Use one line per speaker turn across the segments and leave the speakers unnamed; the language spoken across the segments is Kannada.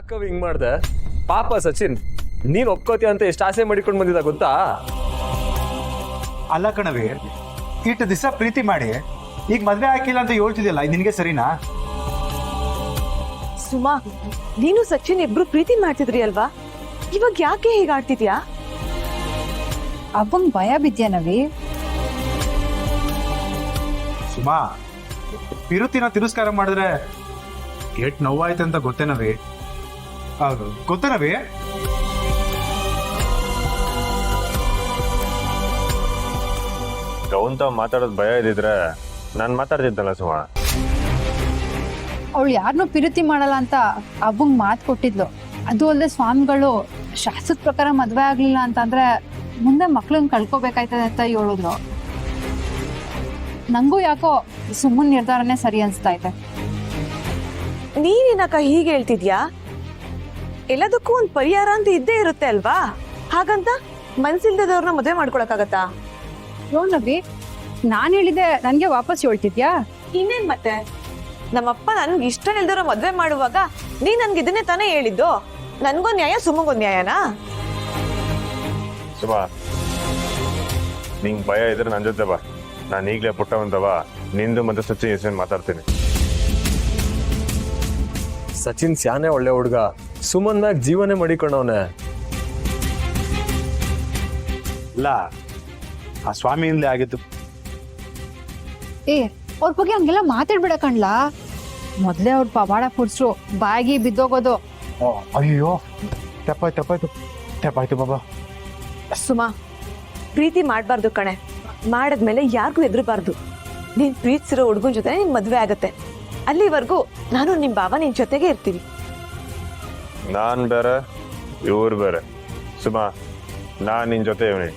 ಯಾಕವ್ ಹಿಂಗ್ ಮಾಡ್ದೆ? ಪಾಪ ಸಚಿನ್, ನೀನ್ ಒಪ್ಕೋತೀಯ ಅಂತ ಎಷ್ಟು ಆಸೆ ಮಾಡಿಕೊಂಡು ಬಂದಿದ್ದ ಗೊತ್ತಾ?
ಅಲ್ಲ ಕಣವಿ, ಇಷ್ಟು ದಿವಸ ಪ್ರೀತಿ ಮಾಡಿ ಈಗ ಮದ್ವೆ ಹಾಕಿಲ್ಲ ಅಂತ ಹೇಳ್ತಿದ್ಯಲ್ಲ, ನಿನ್ಗೆ ಸರಿನಾ?
ಸುಮಾ, ನೀನು ಸಚಿನ್ ಇಬ್ರು ಪ್ರೀತಿ ಮಾಡ್ತಿದ್ರಿ ಅಲ್ವಾ? ಇವಾಗ ಯಾಕೆ ಹೀಗೆ ಆಡ್ತಿದ್ಯಾ?
ಅವಂಗ್ ಭಯ ಬಿದ್ಯಾನವಿ.
ಸುಮಾ, ಪಿರುತಿನ ತಿರಸ್ಕಾರ ಮಾಡಿದ್ರೆ ಎಷ್ಟ್ ನೋವಾಯ್ತಂತ ಗೊತ್ತೇನವಿ? ಹೌದು ಗೊತ್ತೇನವಿ?
ಗೌಂತ ಮಾತಾಡೋದು ಭಯ ಇದ್ದಿದ್ರೆ ನಾನು ಮಾತಾಡ್ತಿದ್ದಲ್ಲ ಸುಮಾ.
ಅವಳು ಯಾರನ್ನೂ ಪಿರುತಿ ಮಾಡಲ್ಲ ಅಂತ ಅವಂಗ್ ಮಾತು ಕೊಟ್ಟಿದ್ಲು. ಅದು ಅಲ್ಲದೆ ಸ್ವಾಮಿಗಳು ಶಾಸ್ತ್ರದ ಪ್ರಕಾರ ಮದ್ವೆ ಆಗ್ಲಿಲ್ಲ ಅಂತಂದ್ರೆ ಮುಂದೆ ಮಕ್ಳನ್ನ ಕಳ್ಕೊಬೇಕಾಯ್ತದೆ ಅಂತ ಹೇಳಿದ್ರು. ನಂಗೂ ಯಾಕೋ ಸುಮ್ಮನ್ ನಿರ್ಧಾರನೇ ಸರಿ ಅನ್ಸ್ತಾ ಇದೆ.
ನೀನೇನಕ್ಕ ಹೀಗೆ ಹೇಳ್ತಿದ್ಯಾ? ಎಲ್ಲದಕ್ಕೂ ಒಂದ್ ಪರಿಹಾರ ಅಂತ ಇದ್ದೇ ಇರುತ್ತೆ ಅಲ್ವಾ? ಹಾಗಂತ ಮನ್ಸಿಲ್ದದವ್ರನ್ನ ಮದ್ವೆ ಮಾಡ್ಕೊಳಕ್ಕಾಗತ್ತಾ?
ನೋಡ್ನವಿ, ನಾನ್ ಹೇಳಿದೆ ನನ್ಗೆ ವಾಪಸ್ ಹೇಳ್ತಿದ್ಯಾ?
ಇನ್ನೇನ್ ಮತ್ತೆ, ನಮ್ಮಪ್ಪ ನನ್ಗೆ ಇಷ್ಟ ಇಲ್ದವ್ರ ಮದ್ವೆ ಮಾಡುವಾಗ ನೀನ್ ನನ್ಗೆ ಇದನ್ನೇ ತಾನೇ ಹೇಳಿದ್ದು. ನನ್ಗೊಂದ್ ನ್ಯಾಯ, ಸುಮಗೊಂದ್ ನ್ಯಾಯನಾ?
ಸುಮಾ, ನಿಂಗೆ ಭಯ ಇದ್ರೆ ನನ್ನ ಜೊತೆ ಬಾ. ನಾನು ಈಗಲೇ ಪುಟ್ಟವಂತವ ನಿಂದು ಮತ್ತೆ ಸಚಿನ್ ಹೆಸರು ಮಾತಾಡ್ತೀನಿ.
ಸಚಿನ್ ಸ್ಯಾನೆ ಒಳ್ಳೆ ಹುಡ್ಗ, ಸುಮನ್ ಮ್ಯಾಗ ಜೀವನೇ ಮಾಡಿಕೊಂಡವನೆ.
ಇಲ್ಲ, ಆ ಸ್ವಾಮಿಯಿಂದಲೇ ಆಗಿದ್ದು.
ಅವ್ರ ಬಗ್ಗೆ ಹಂಗೆಲ್ಲ ಮಾತಾಡ್ಬಿಡ ಕಣ್ಲಾ. ಮೊದ್ಲೇ ಅವ್ರ ಪವಾಡ ಪುಡ್ಸ್ರು, ಬಾಯಿಗೆ ಬಿದ್ದೋಗೋದು.
ಅಯ್ಯೋ, ತಪ್ಪಾಯ್ತು ಬಾಬಾ.
ಸುಮಾ, ಪ್ರೀತಿ ಮಾಡ್ಬಾರ್ದು ಕಣೆ. ಮಾಡದ್ಮೇಲೆ ಯಾರಿಗೂ ಹೆದರ್ಬಾರ್ದು. ನೀನ್ ಪ್ರೀತಿಸಿರೋ ಹುಡ್ಗನ್ ಜೊತೆ ನಿನ್ ಮದ್ವೆ ಆಗತ್ತೆ. ಅಲ್ಲಿವರೆಗೂ ನಾನು ನಿಮ್ ಬಾಬಾ ನಿನ್ ಜೊತೆಗೆ ಇರ್ತೀವಿ.
ನಾನು ಬೇರೆ, ಇವ್ರು ಬೇರೆ. ಸುಮಾ, ನಾನು ನಿನ್ನ ಜೊತೆ ಇವನಿ.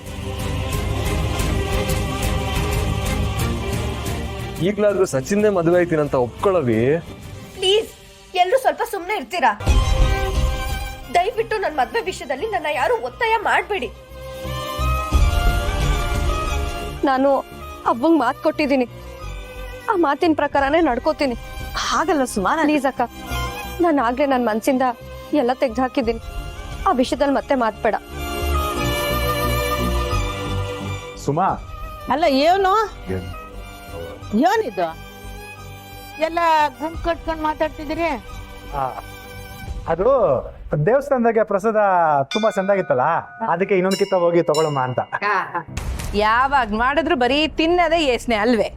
ಈಗ್ಲಾದ್ರೂ ಸಚಿನ್ನೇ ಮದುವೆ ಆಯ್ತೀನಂತ ಒಪ್ಕೊಳ್ಳವಿ.
ಪ್ಲೀಸ್, ಎಲ್ರು ಸ್ವಲ್ಪ ಸುಮ್ಮನೆ ಇರ್ತೀರಾ? ದಯವಿಟ್ಟು ನನ್ನ ಮದ್ವೆ ವಿಷಯದಲ್ಲಿ ನನ್ನ ಯಾರು ಒತ್ತಾಯ ಮಾಡಬೇಡಿ. ನಾನು ಅವಂಗ್ ಮಾತು ಕೊಟ್ಟಿದ್ದೀನಿ, ಆ ಮಾತಿನ ಪ್ರಕಾರನೇ ನಡ್ಕೋತೀನಿ.
ಹಾಗಲ್ಲ ಸುಮಾ,
ಪ್ಲೀಸ್ ಅಕ್ಕ, ನಾನು ಆಗ್ಲೇ ನನ್ನ ಮನ್ಸಿಂದ ಎಲ್ಲ ತೆಗ್ದು ಹಾಕಿದ್ದೀನಿ. ಆ ವಿಷಯದಲ್ಲಿ ಮತ್ತೆ ಮಾತ್ಬೇಡ.
ಸುಮಾ,
ಅಲ್ಲ ಏನು ಏನಿದು ಎಲ್ಲ ಗುಂಪು ಕಟ್ಕೊಂಡು ಮಾತಾಡ್ತಿದ್ದೀರಿ?
ಅದು ದೇವಸ್ಥಾನದಾಗೆ ಪ್ರಸಾದ ತುಂಬಾ ಚಂದಾಗಿತ್ತಲ್ಲ, ಅದಕ್ಕೆ ಇನ್ನೊಂದ್ಕಿತ್ತ ಹೋಗಿ ತಗೊಳಮ್ಮ ಅಂತ.
ಯಾವಾಗ ಮಾಡಿದ್ರು ಬರೀ ತಿನ್ನದೇ ಯೋಚನೆ ಅಲ್ವೇ?